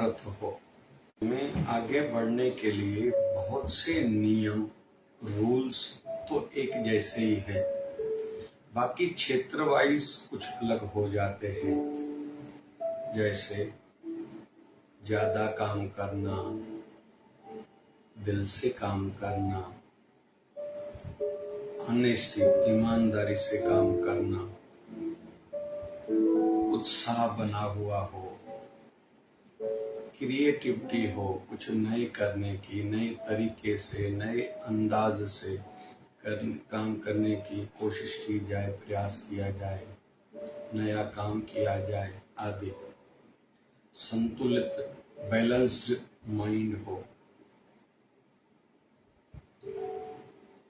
समर्थ हो। में आगे बढ़ने के लिए बहुत से नियम रूल्स तो एक जैसे ही हैं, बाकी क्षेत्र वाइज कुछ अलग हो जाते हैं। जैसे ज्यादा काम करना, दिल से काम करना, ऑनेस्टी ईमानदारी से काम करना, उत्साह बना हुआ हो, क्रिएटिविटी हो, कुछ नए करने की, नए तरीके से, नए अंदाज से काम करने की कोशिश की जाए, प्रयास किया जाए, नया काम किया जाए आदि। संतुलित बैलेंस्ड माइंड हो,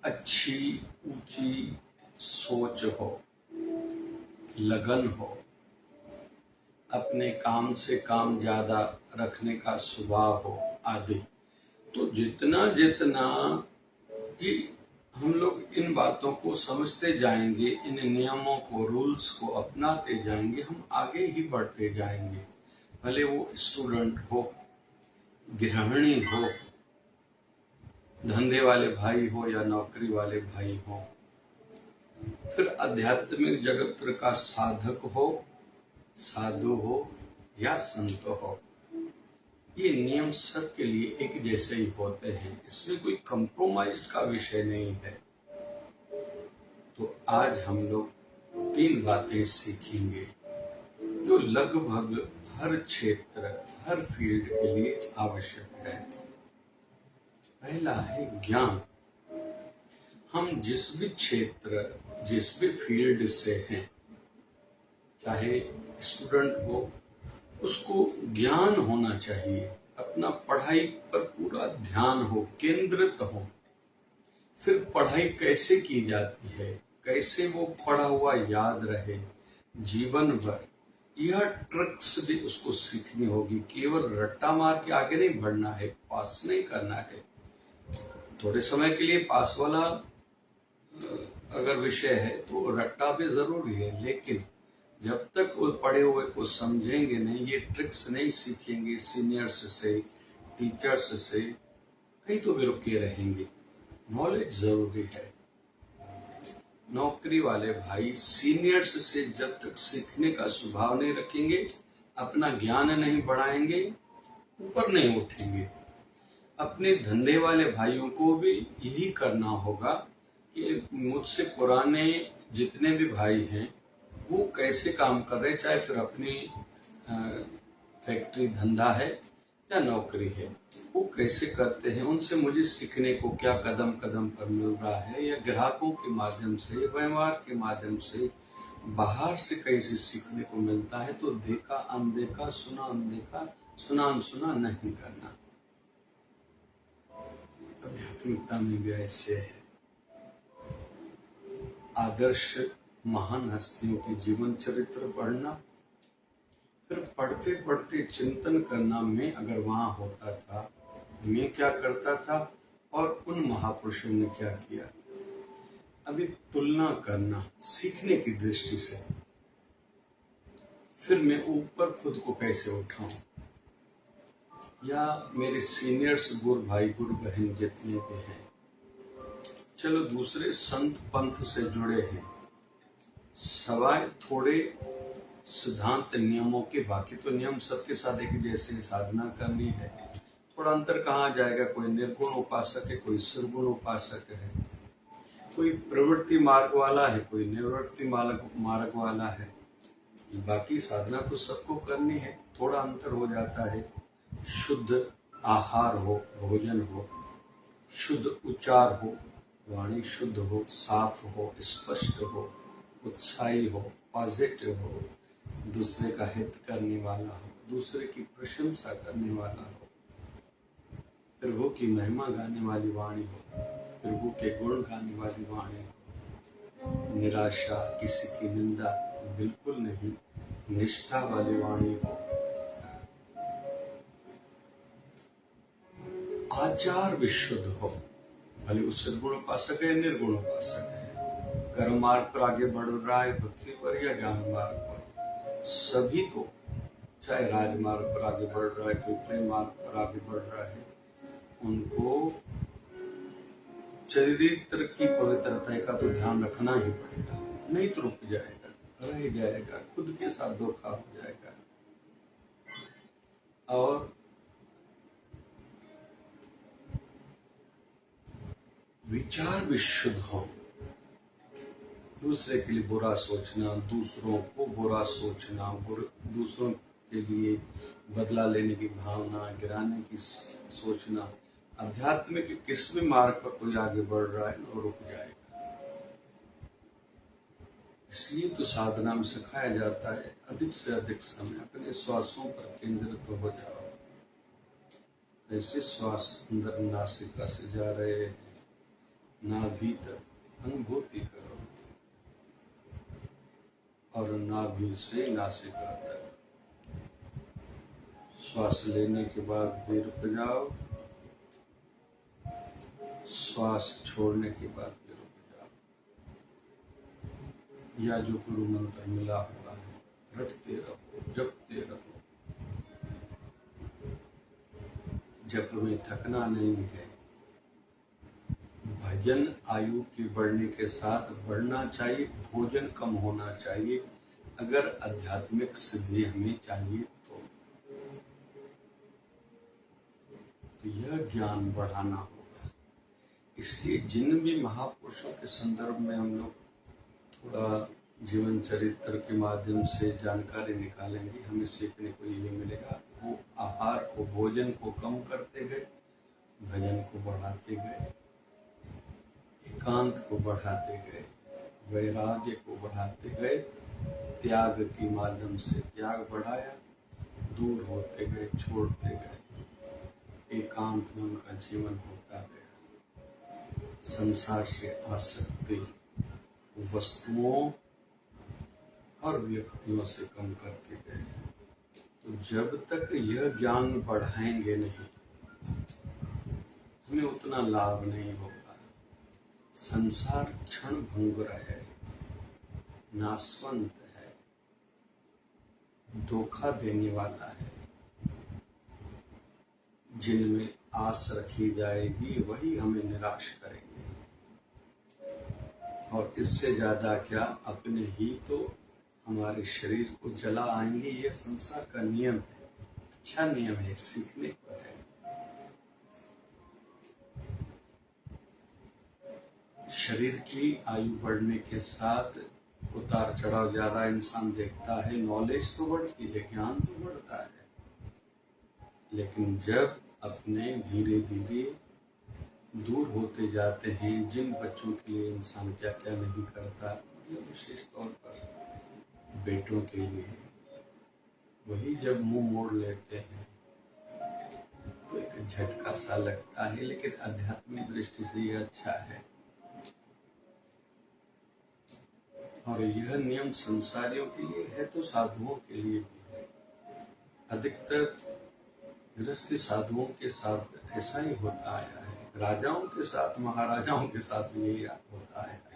अच्छी ऊंची सोच हो, लगन हो, अपने काम से काम ज्यादा रखने का स्वभाव हो आदि। तो जितना जितना कि हम लोग इन बातों को समझते जाएंगे, इन नियमों को, रूल्स को अपनाते जाएंगे, हम आगे ही बढ़ते जाएंगे। भले वो स्टूडेंट हो, गृहिणी हो, धंधे वाले भाई हो या नौकरी वाले भाई हो, फिर आध्यात्मिक जगत का साधक हो, साधु हो या संत हो, ये नियम सबके लिए एक जैसे ही होते हैं। इसमें कोई कंप्रोमाइज का विषय नहीं है। तो आज हम लोग 3 बातें सीखेंगे जो लगभग हर क्षेत्र, हर फील्ड के लिए आवश्यक है। पहला है ज्ञान। हम जिस भी क्षेत्र, जिस भी फील्ड से हैं, चाहे स्टूडेंट हो, उसको ज्ञान होना चाहिए, अपना पढ़ाई पर पूरा ध्यान हो, केंद्रित हो। फिर पढ़ाई कैसे की जाती है, कैसे वो पढ़ा हुआ याद रहे जीवन भर, यह ट्रिक्स भी उसको सीखनी होगी। केवल रट्टा मार के आगे नहीं बढ़ना है, पास नहीं करना है। थोड़े समय के लिए पास वाला अगर विषय है तो रट्टा भी जरूरी है, लेकिन जब तक वो पढ़े हुए को समझेंगे नहीं, ये ट्रिक्स नहीं सीखेंगे सीनियर्स से, टीचर्स से, कहीं तो भी रुके रहेंगे। नॉलेज जरूरी है। नौकरी वाले भाई सीनियर्स से जब तक सीखने का स्वभाव नहीं रखेंगे, अपना ज्ञान नहीं बढ़ाएंगे, ऊपर नहीं उठेंगे। अपने धंधे वाले भाइयों को भी यही करना होगा कि मुझसे पुराने जितने भी भाई हैं वो कैसे काम कर रहे, चाहे फिर अपनी फैक्ट्री धंधा है या नौकरी है, वो कैसे करते हैं, उनसे मुझे सीखने को क्या कदम कदम पर मिल रहा है, या ग्राहकों के माध्यम से, व्यवहार के माध्यम से, बाहर से कैसे सीखने को मिलता है। तो देखा अनदेखा, सुना अनदेखा, सुना अनसुना नहीं करना। आध्यात्मिकता में भी ऐसे है। आदर्श महान हस्तियों के जीवन चरित्र पढ़ना, फिर पढ़ते पढ़ते चिंतन करना, मैं अगर वहां होता था मैं क्या करता था और उन महापुरुषों ने क्या किया। अभी तुलना करना सीखने की दृष्टि से, फिर मैं ऊपर खुद को कैसे उठाऊं, या मेरे सीनियर्स गुरु भाई गुरु बहन जितने भी हैं, चलो दूसरे संत पंथ से जुड़े हैं, सवाए थोड़े सिद्धांत नियमों के, बाकी तो नियम सबके साथ एक जैसे, साधना करनी है। थोड़ा अंतर कहाँ जाएगा, कोई निर्गुण उपासक है, कोई निर्गुण उपासक है, कोई प्रवृत्ति मार्ग वाला है, कोई निवृत्ति मार्ग वाला है। बाकी साधना तो सबको करनी है, थोड़ा अंतर हो जाता है। शुद्ध आहार हो, भोजन हो, शुद्ध उच्चार हो, वाणी शुद्ध हो, साफ हो, स्पष्ट हो, उत्साही हो, पॉजिटिव हो, दूसरे का हित करने वाला हो, दूसरे की प्रशंसा करने वाला हो, प्रभु की महिमा गाने वाली वाणी हो, प्रभु के गुण गाने वाली वाणी हो, निराशा, किसी की निंदा बिल्कुल नहीं, निष्ठा वाली वाणी हो, आचार विशुद्ध हो, भले वो सद्गुण उपासक है, निर्गुण उपासक है, कर्म मार्ग पर आगे बढ़ रहा है, भक्ति पर या ज्ञान मार्ग पर, सभी को चाहे राजमार्ग पर आगे बढ़ रहा है, कोई प्रेम मार्ग पर आगे बढ़ रहा है, उनको चरित्र की पवित्रता का तो ध्यान रखना ही पड़ेगा, नहीं तो रुक जाएगा, रह जाएगा, खुद के साथ धोखा हो जाएगा। और विचार विशुद्ध हो, दूसरे के लिए बुरा सोचना, दूसरों को बुरा सोचना, दूसरों के लिए बदला लेने की भावना, गिराने की सोचना, आध्यात्मिक किस भी मार्ग पर कोई आगे बढ़ रहा है वो रुक जाएगा। इसलिए तो साधना में सिखाया जाता है अधिक से अधिक समय अपने श्वासों पर केंद्रित हो जाओ। ऐसे श्वास अंदर नासिका से जा रहे हैं, नाभि तक अनुभूति करो और नाभि से नासिका तक। श्वास लेने के बाद भी रुक जाओ, श्वास छोड़ने के बाद भी रुक जाओ, या जो गुरु मंत्र मिला हुआ है रटते रहो, जपते रहो। जप में थकना नहीं है। भजन आयु के बढ़ने के साथ बढ़ना चाहिए, भोजन कम होना चाहिए अगर आध्यात्मिक सिद्धि हमें चाहिए तो यह ज्ञान बढ़ाना होगा। इसलिए जिन भी महापुरुषों के संदर्भ में हम लोग थोड़ा जीवन चरित्र के माध्यम से जानकारी निकालेंगे, हमें सीखने को यही मिलेगा। वो आहार को, भोजन को कम करते गए, भजन को बढ़ाते गए, एकांत को बढ़ाते गए, वैराग्य को बढ़ाते गए, त्याग के माध्यम से त्याग बढ़ाया, दूर होते गए, छोड़ते गए, एकांत में उनका जीवन होता गया। संसार से आसक्ति वस्तुओं और व्यक्तियों से कम करते गए। तो जब तक यह ज्ञान बढ़ाएंगे नहीं, हमें उतना लाभ नहीं होगा। संसार क्षण भंगुर है, नाशवंत है, धोखा देने वाला है। जिनमें आस रखी जाएगी वही हमें निराश करेंगे, और इससे ज्यादा क्या अपने ही तो हमारे शरीर को जला आएंगे। यह संसार का नियम है, अच्छा नियम है, सीखने को है। शरीर की आयु बढ़ने के साथ उतार चढ़ाव ज्यादा इंसान देखता है, नॉलेज तो बढ़ती है, ज्ञान तो बढ़ता है, लेकिन जब अपने धीरे धीरे दूर होते जाते हैं, जिन बच्चों के लिए इंसान क्या क्या नहीं करता, विशेष तौर पर बेटों के लिए, वही जब मुंह मोड़ लेते हैं तो एक झटका सा लगता है, लेकिन आध्यात्मिक दृष्टि से ये अच्छा है। और यह नियम संसारियों के लिए है तो साधुओं के लिए भी है। अधिकतर गृहस्थी साधुओं के साथ ऐसा ही होता आया है, राजाओं के साथ, महाराजाओं के साथ भी यही होता है।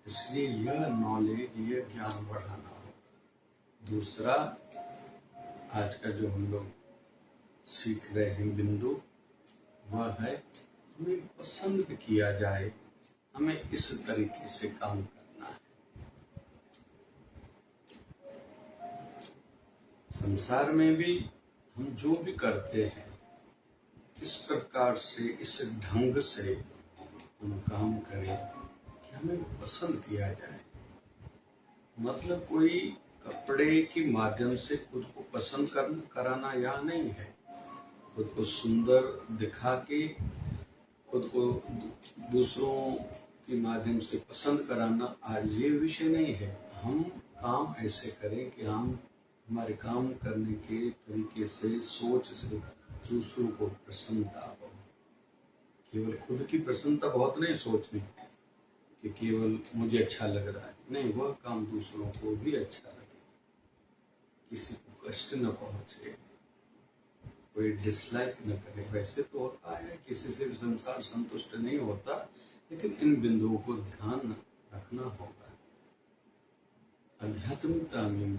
इसलिए यह नॉलेज, यह ज्ञान बढ़ाना होगा। दूसरा, आज का जो हम लोग सीख रहे हैं बिंदु, वह है हमें पसंद किया जाए, हमें इस तरीके से काम करना है। संसार में भी हम जो भी करते हैं, इस प्रकार से, इस ढंग से हम काम करें कि हमें पसंद किया जाए। मतलब कोई कपड़े के माध्यम से खुद को पसंद कराना या नहीं है, खुद को सुंदर दिखा के खुद को दूसरों के माध्यम से पसंद कराना आज ये विषय नहीं है। हम काम ऐसे करें कि हम हमारे काम करने के तरीके से, सोच से दूसरों को प्रसन्नता हो। केवल खुद की प्रसन्नता बहुत नहीं सोचनी कि केवल मुझे अच्छा लग रहा है, नहीं, वह काम दूसरों को भी अच्छा लगे, किसी को कष्ट न पहुंचे, कोई डिसलाइक न करे। वैसे तो होता है, किसी से भी संसार संतुष्ट नहीं होता, लेकिन इन बिंदुओं को ध्यान रखना होगा। आध्यात्मिकता में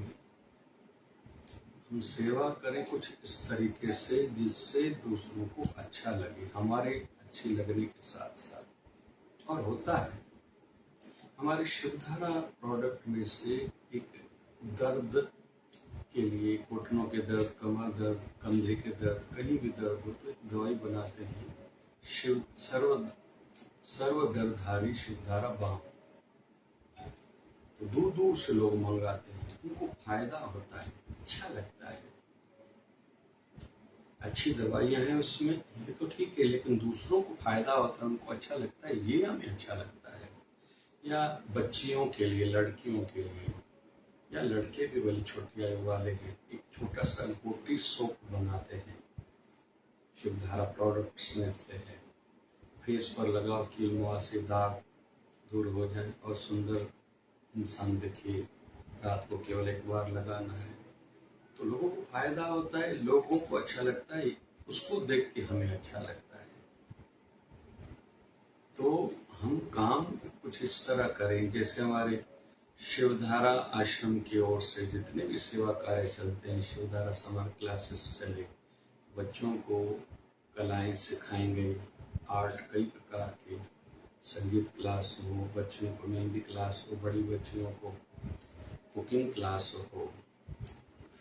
हम सेवा करें कुछ इस तरीके से जिससे दूसरों को अच्छा लगे, हमारे अच्छे लगने के साथ साथ। और होता है हमारे शिवधारा प्रोडक्ट में से एक दर्द के लिए, घुटनों के दर्द, कमर दर्द, कंधे के दर्द, कहीं भी दर्द हो तो एक दवाई बनाते हैं, शिव सर्व दर्दधारी शिवधारा बाम। तो दूर दूर से लोग मंगाते हैं, उनको फायदा होता है, अच्छा लगता है, अच्छी दवाइयां हैं उसमें, ये तो ठीक है, लेकिन दूसरों को फायदा होता है, उनको अच्छा लगता है, ये हमें अच्छा लगता है। या बच्चियों के लिए, लड़कियों के लिए, या लड़के भी बड़ी छोटी आयु वाले हैं, एक छोटा सा गोटी सोप बनाते हैं, शिवधारा प्रोडक्ट्स में से है। फेस पर लगाओ, कील मुहासे, दाग दूर हो जाए और सुंदर इंसान दिखे। रात को केवल एक बार लगाना है, तो लोगों को फायदा होता है, लोगों को अच्छा लगता है, उसको देख के हमें अच्छा लगता है। तो हम काम कुछ इस तरह करें, जैसे हमारे शिवधारा आश्रम की ओर से जितने भी सेवा कार्य चलते हैं, शिवधारा समर क्लासेस चले, बच्चों को कलाएं सिखाएंगे, आर्ट कई प्रकार के, संगीत क्लास हो, बच्चों को मेहंदी क्लास हो, बड़ी बच्चियों को कुकिंग क्लास हो,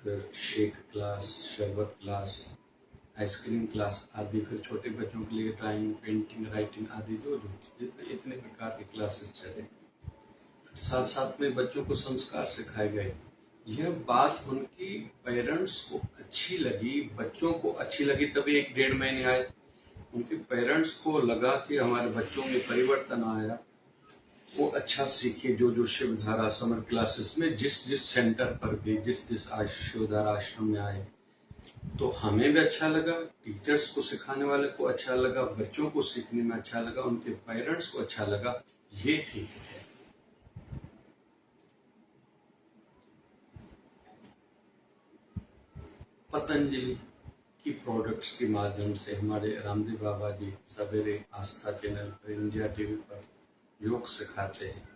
फिर शेक क्लास, शरबत क्लास, आइसक्रीम क्लास आदि, फिर छोटे बच्चों के लिए ड्राइंग, पेंटिंग, राइटिंग आदि, जो जितने इतने प्रकार के क्लासेस चले। साथ साथ में बच्चों को संस्कार सिखाए गए। यह बात उनकी पेरेंट्स को अच्छी लगी, बच्चों को अच्छी लगी, तभी 1-1.5 महीने आए, उनके पेरेंट्स को लगा कि हमारे बच्चों में परिवर्तन आया, वो अच्छा सीखे। जो जो शिवधारा समर क्लासेस में जिस जिस सेंटर पर भी, जिस जिस शिवधारा आश्रम में आए, तो हमें भी अच्छा लगा, टीचर्स को सिखाने वाले को अच्छा लगा, बच्चों को सीखने में अच्छा लगा, उनके पेरेंट्स को अच्छा लगा, ये ठीक है। पतंजलि की प्रोडक्ट्स के माध्यम से हमारे रामदेव बाबा जी सवेरे आस्था चैनल पर, इंडिया टीवी पर योग सिखाते हैं,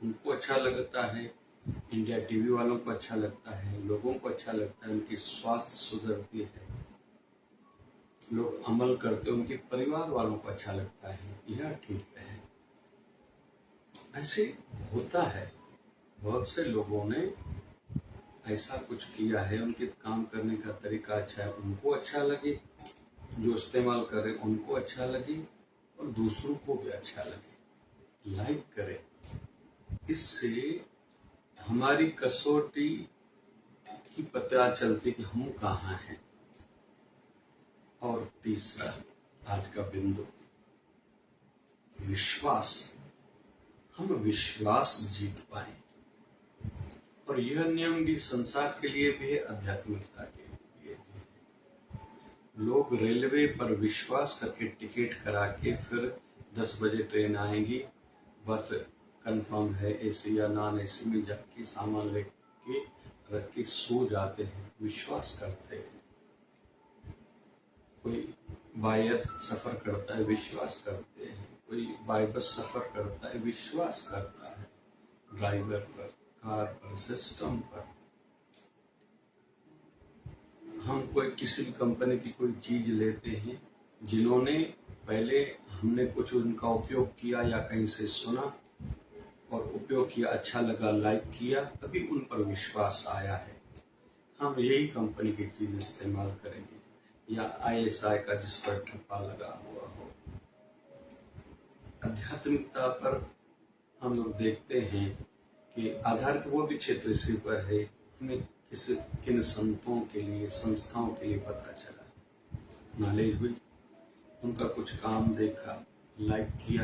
उनको अच्छा लगता है, इंडिया टीवी वालों को अच्छा लगता है, लोगों को अच्छा लगता है, उनकी स्वास्थ्य सुधरती है, लोग अमल करते हैं, उनके परिवार वालों को अच्छा लगता है, यह ठीक है। ऐसे होता है, बहुत से लोगों ने ऐसा कुछ किया है, उनके काम करने का तरीका अच्छा है, उनको अच्छा लगे, जो इस्तेमाल करे उनको अच्छा लगे और दूसरों को भी अच्छा लगे, लाइक करें। इससे हमारी कसौटी की पता चलती कि हम कहाँ हैं। और तीसरा आज का बिंदु, विश्वास। हम विश्वास जीत पाए, और यह नियम भी संसार के लिए भी है, आध्यात्मिकता के लिए भी है। लोग रेलवे पर विश्वास करके टिकट करा के फिर 10 बजे ट्रेन आएगी, बर्थ कंफर्म है, एसी या नॉन एसी में जाके सामान लेके रख के सो जाते हैं, विश्वास करते हैं। कोई बाय एयर सफर करता है, विश्वास करते हैं, कोई बाय बस सफर करता है, विश्वास करता है ड्राइवर पर, कार पर, सिस्टम पर। हम कोई किसी भी कंपनी की कोई चीज लेते हैं, जिन्होंने पहले हमने कुछ उनका उपयोग किया या कहीं से सुना और उपयोग किया, अच्छा लगा, लाइक किया, तभी उन पर विश्वास आया है। हम यही कंपनी की चीज इस्तेमाल करेंगे, या ISI का जिस पर ठप्पा लगा हुआ हो। आध्यात्मिकता पर हम लोग देखते हैं कि आधारित वो भी क्षेत्र इसी पर है। हमें किन संतों के लिए, संस्थाओं के लिए पता चला, नॉलेज हुई, उनका कुछ काम देखा, लाइक किया,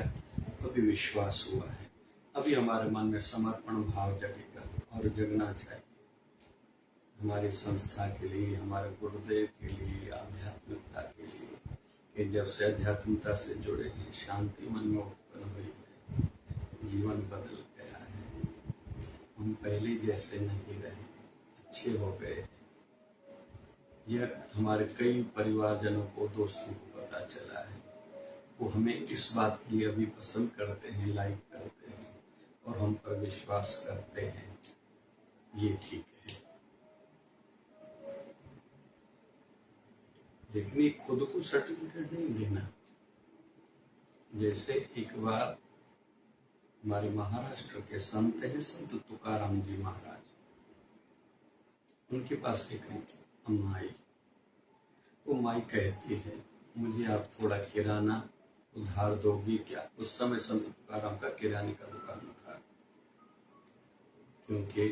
अभी विश्वास हुआ है। अभी हमारे मन में समर्पण भाव जगेगा, और जगना चाहिए हमारी संस्था के लिए, हमारे गुरुदेव के लिए, आध्यात्मिकता के लिए, कि जब से आध्यात्मिकता से जुड़े हैं, शांति मन में उत्पन्न हुई है, जीवन बदल गया है, हम पहले जैसे नहीं रहे, अच्छे हो गए हैं। यह हमारे कई परिवारजनों को, दोस्तों को पता चला है, वो हमें इस बात के लिए अभी पसंद करते हैं, लाइक करते हैं, और हम पर विश्वास करते हैं। ये ठीक है। लेकिन ये खुद को सर्टिफिकेट नहीं देना। जैसे एक बार हमारे महाराष्ट्र के संत हैं संत तुकाराम जी महाराज, उनके पास एक अम्मा आई। वो माई कहती है, मुझे आप थोड़ा किराना उधार दोगी क्या? उस समय संत तुकाराम का किराने का दुकान था, क्योंकि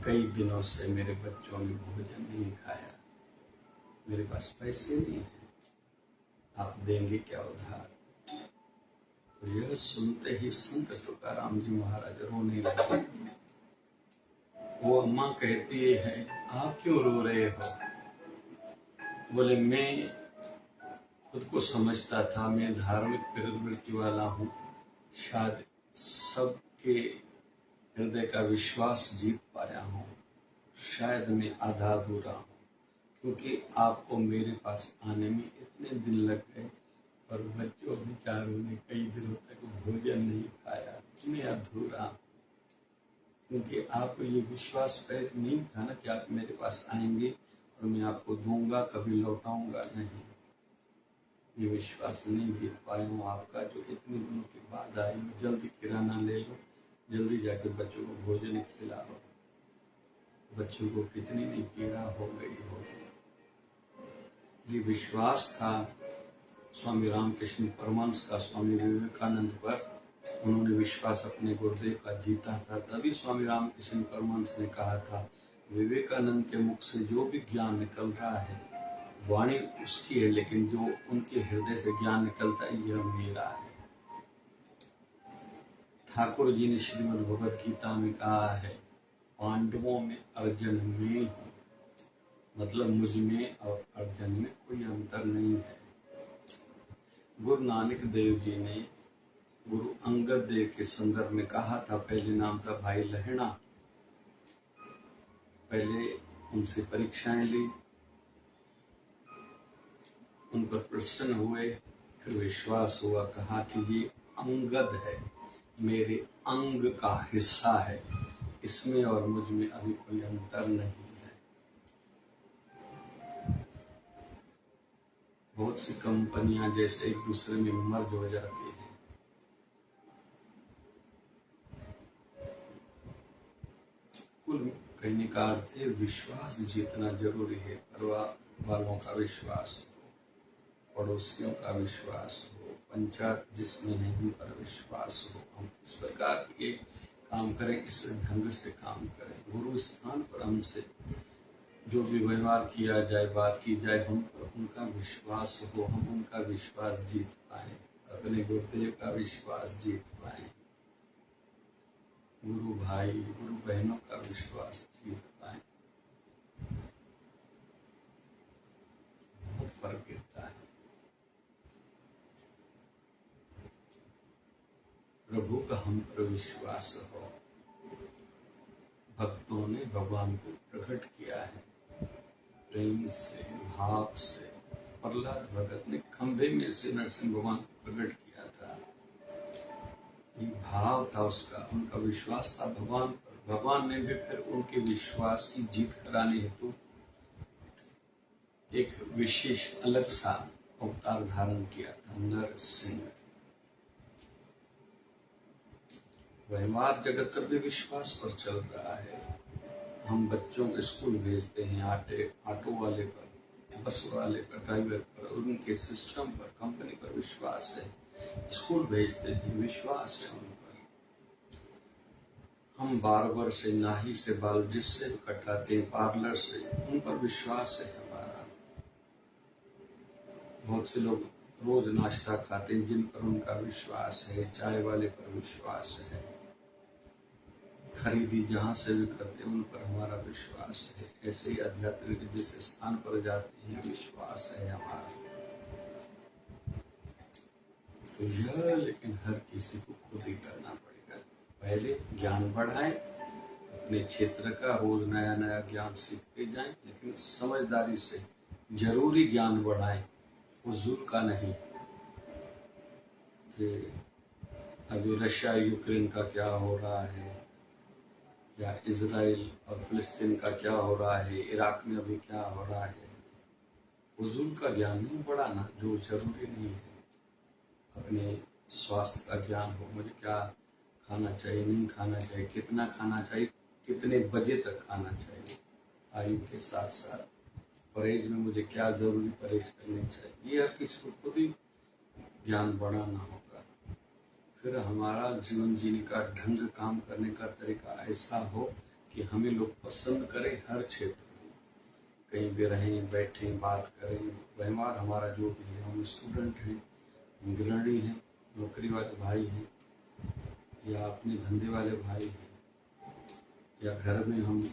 कई दिनों से मेरे बच्चों ने भोजन नहीं खाया, मेरे पास पैसे नहीं है, आप देंगे क्या उधार? तो यह सुनते ही संत तुकाराम जी महाराज रोने लगे। वो अम्मा कहती है, आप क्यों रो रहे हो? बोले, मैं खुद को समझता था मैं धार्मिक प्रवृत्ति वाला हूँ, शायद सबके हृदय का विश्वास जीत पाया हूँ, शायद मैं आधा अधूरा हूँ, क्योंकि आपको मेरे पास आने में इतने दिन लग गए और बच्चों बेचारों ने कई दिनों तक भोजन नहीं खाया, मैं अधूरा, क्योंकि आपको ये विश्वास पहले नहीं था ना कि आप मेरे पास आएंगे और मैं आपको दूंगा, कभी लौटाऊंगा नहीं। ये विश्वास नहीं जीत पाया हूँ आपका, जो इतने दिनों के बाद आई हूँ। जल्दी किराना ले लो, जल्दी जाके बच्चों को भोजन खिलाओ। बच्चों को कितनी नहीं पीड़ा हो गई होगी। ये विश्वास था स्वामी रामकृष्ण परमहंस का स्वामी विवेकानंद पर। उन्होंने विश्वास अपने गुरुदेव का जीता था, तभी स्वामी रामकृष्ण परमहंस ने कहा था, विवेकानंद के मुख से जो भी ज्ञान निकल रहा है वाणी उसकी है, लेकिन जो उनके हृदय से ज्ञान निकलता है यह मेरा है। ठाकुर जी ने श्रीमद् भगवद गीता में कहा है, पांडवों में अर्जुन में हूँ, मतलब मुझ में और अर्जुन में कोई अंतर नहीं है। गुरु नानक देव जी ने गुरु अंगद देव के संदर्भ में कहा था, पहले नाम था भाई लहणा, पहले उनसे परीक्षाएं ली, उन पर प्रसन्न हुए, फिर विश्वास हुआ, कहा कि ये अंगद है, मेरे अंग का हिस्सा है, इसमें और मुझ में अभी कोई अंतर नहीं है। बहुत सी कंपनियां जैसे एक दूसरे में मर्ज हो जाती है। कुल कहने का अर्थ है, विश्वास जितना जरूरी है, परिवार वालों का विश्वास हो, पड़ोसियों का विश्वास हो, पंचायत जिसमें है उन पर विश्वास हो। हम इस प्रकार के काम करें, इस ढंग से काम करें। गुरु स्थान पर हमसे जो भी व्यवहार किया जाए, बात की जाए, हम पर उनका विश्वास हो, हम उनका विश्वास जीत पाए, अपने गुरुदेव का विश्वास जीत पाए, गुरु भाई गुरु बहनों का विश्वास जीत पाए। बहुत फर्क गिरता है। प्रभु का हम पर विश्वास हो। भक्तों ने भगवान को प्रकट किया है प्रेम से, भाव से। प्रहलाद भगत ने खंभे में से नरसिंह भगवान को प्रकट किया था। ये भाव था उसका, उनका विश्वास था भगवान पर। भगवान ने भी फिर उनके विश्वास की जीत कराने हेतु एक विशेष अलग सा अवतार धारण किया था, नरसिंह। व्यवहार जगत पर भी विश्वास पर चल रहा है। हम बच्चों को स्कूल भेजते हैं, ऑटो वाले पर, बस वाले पर, ड्राइवर पर, उनके सिस्टम पर, कंपनी पर विश्वास है। स्कूल भेजते हैं, विश्वास है उन पर। हम बार्बर से, नाई से, बाल जिससे कटाते हैं, पार्लर से, उन पर विश्वास है हमारा। बहुत से लोग रोज नाश्ता खाते हैं, जिन पर उनका विश्वास है। चाय वाले पर विश्वास है। खरीदी जहाँ से भी करते हैं उन पर हमारा विश्वास है। ऐसे ही अध्यात्म के जिस स्थान पर जाते हैं विश्वास है हमारा। तो यह लेकिन हर किसी को खुद ही करना पड़ेगा। पहले ज्ञान बढ़ाएं, अपने क्षेत्र का रोज नया नया ज्ञान सीखते जाएं, लेकिन समझदारी से जरूरी ज्ञान बढ़ाएं, फजूल का नहीं। कि अभी रशिया यूक्रेन का क्या हो रहा है, या इजराइल और फिलिस्तीन का क्या हो रहा है, इराक में अभी क्या हो रहा है, फजूल का ज्ञान नहीं बढ़ाना जो जरूरी नहीं है। अपने स्वास्थ्य का ज्ञान हो, मुझे क्या खाना चाहिए, नहीं खाना चाहिए, कितना खाना चाहिए, कितने बजे तक खाना चाहिए, आयु के साथ साथ परहेज में मुझे क्या जरूरी परहेज करनी चाहिए, ये हर किसी को खुद ही ज्ञान बढ़ाना होगा। फिर हमारा जीवन जीने का ढंग, काम करने का तरीका ऐसा हो कि हमें लोग पसंद करें हर क्षेत्र में, कहीं भी रहें, बैठें, बात करें, व्यवहार हमारा जो भी है, हम स्टूडेंट हैं, हम गृहिणी हैं, नौकरी वाले भाई हैं, या अपने धंधे वाले भाई हैं, या घर में हम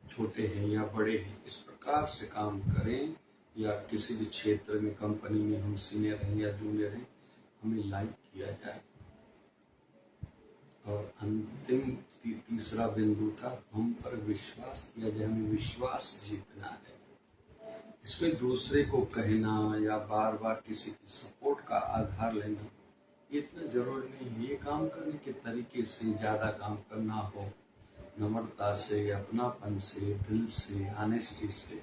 छोटे हैं या बड़े हैं, इस प्रकार से काम करें। या किसी भी क्षेत्र में, कंपनी में हम सीनियर हैं या जूनियर हैं, हमें लाइक किया जाए। और अंतिम तीसरा बिंदु था, हम पर विश्वास किया जाए, हमें विश्वास जीतना है। इसमें दूसरे को कहना या बार बार किसी की सपोर्ट का आधार लेना ये इतना जरूरी नहीं है। ये काम करने के तरीके से ज़्यादा काम करना हो, नम्रता से, अपनापन से, दिल से, ऑनेस्टी से,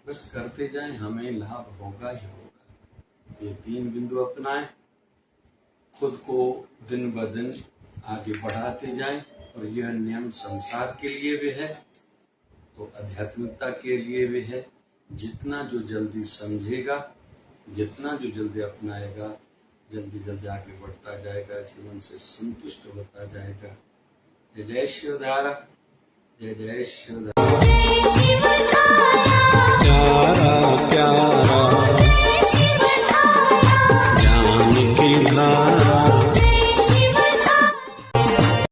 बस करते जाएं, हमें लाभ होगा ही होगा। ये 3 बिंदु अपनाएं, खुद को दिन ब दिन आगे बढ़ाते जाएं। और यह नियम संसार के लिए भी है तो आध्यात्मिकता के लिए भी है। जितना जो जल्दी समझेगा, जितना जो जल्दी अपनाएगा, जल्दी जल्दी आगे बढ़ता जाएगा, जीवन से संतुष्ट होता जाएगा। जय जय शिवधारा, जय जय शिवधारा।